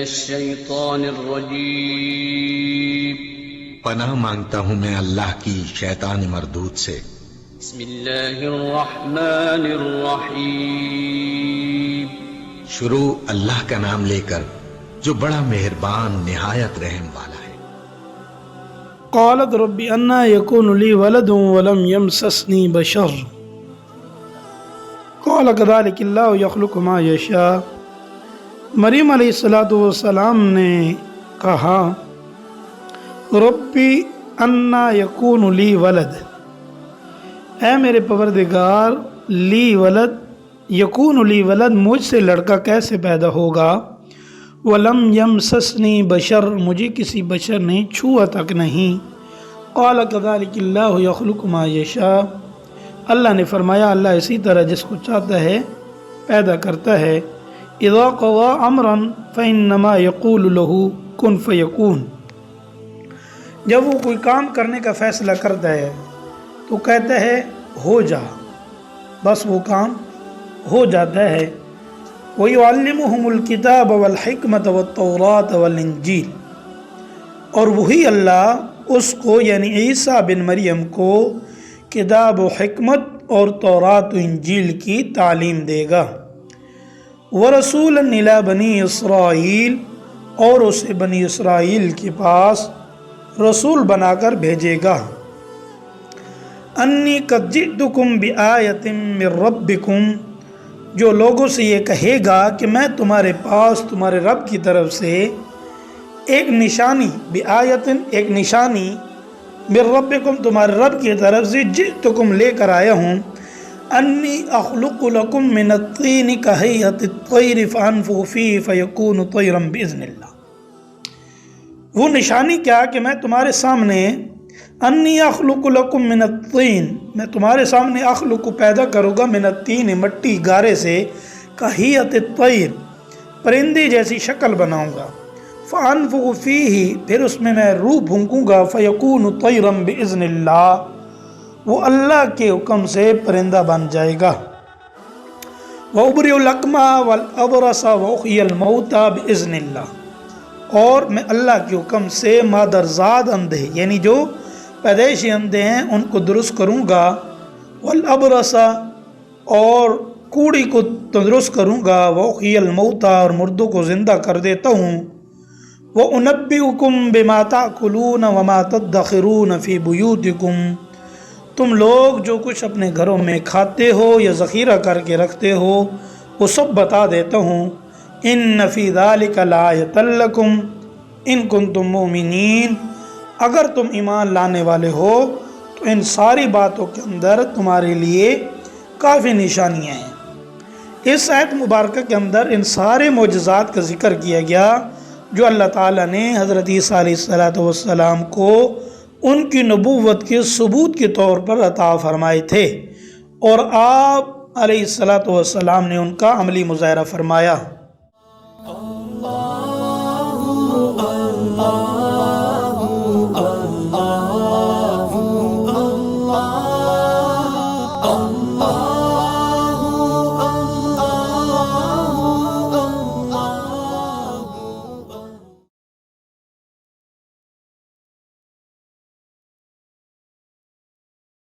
الشيطان الرجيم پناہ مانگتا ہوں میں اللہ کی شیطان مردود سے۔ بسم اللہ الرحمن الرحیم شروع اللہ کا نام لے کر جو بڑا مہربان نہایت رحم والا ہے۔ قالت رب انا یکون لی ولد ولم یمسسنی بشر قال کذلک اللہ یخلق ما یشاء۔ مریم علیہ السلام نے کہا ربی انا یکون لی ولد، اے میرے پروردگار، لی ولد، یکون لی ولد، مجھ سے لڑکا کیسے پیدا ہوگا؟ ولم یمسسنی بشر، مجھے کسی بشر نے چھوا تک نہیں۔ قال کذلک اللہ یخلق ما یشاء، اللہ نے فرمایا اللہ اسی طرح جس کو چاہتا ہے پیدا کرتا ہے۔ اذا قضى امرا فانما یقول له کن فیکون، جب وہ کوئی کام کرنے کا فیصلہ کرتا ہے تو کہتا ہے ہو جا، بس وہ کام ہو جاتا ہے۔ وَيُعَلِّمُهُمُ الْكِتَابَ وَالْحِكْمَةَ وَالتَّوْرَاةَ وَالْإِنْجِيلَ، اور وہی اللہ اس کو یعنی عیسیٰ بن مریم کو کتاب و حکمت اور تورات و انجیل کی تعلیم دے گا۔ وَرَسُولًا إِلَى بَنِي إِسْرَائِيل، اور اسے بنی اسرائیل کے پاس رسول بنا کر بھیجے گا۔ انی قد جئتکم بآیۃ من ربکم، جو لوگوں سے یہ کہے گا کہ میں تمہارے پاس تمہارے رب کی طرف سے ایک نشانی، بآیۃ ایک نشانی، من ربکم تمہارے رب کی طرف سے، جئتکم لے کر آیا ہوں، انی اخلق لکم من الطین کہیئۃ الطیر فانفخ فیہ فیکون طیرا باذن اللہ۔ وہ نشانی کیا کہ میں تمہارے سامنے انی اخلق لکم من الطین، میں تمہارے سامنے اخلق پیدا کروں گا، من الطین مٹی گارے سے، کہیئۃ الطیر پرندے جیسی شکل بناؤں گا، فانفخ فیہ پھر اس میں روح پھونکوں گا، فیکون طیرا باذن اللہ وہ اللہ کے حکم سے پرندہ بن جائے گا۔ وابرئ الاکمہ والابرص واحیی الموتى باذن اللہ، اور میں اللہ کے حکم سے مادرزاد اندھے یعنی جو پیدائشی اندھے ہیں ان کو درست کروں گا، والابرص اور کوڑی کو تندرست کروں گا، واحیی الموتى اور مردوں کو زندہ کر دیتا ہوں، وانبئکم بما تاکلون وما تدخرون فی بیوتکم، تم لوگ جو کچھ اپنے گھروں میں کھاتے ہو یا ذخیرہ کر کے رکھتے ہو وہ سب بتا دیتا ہوں۔ ان فی ذلک لآیۃ لکم ان کنتم مؤمنین، اگر تم ایمان لانے والے ہو تو ان ساری باتوں کے اندر تمہارے لیے کافی نشانیاں ہیں۔ اس آیت مبارکہ کے اندر ان سارے معجزات کا ذکر کیا گیا جو اللہ تعالیٰ نے حضرت عیسیٰ علیہ السلام کو ان کی نبوت کے ثبوت کے طور پر عطا فرمائے تھے، اور آپ علیہ السلام نے ان کا عملی مظاہرہ فرمایا۔ اللہ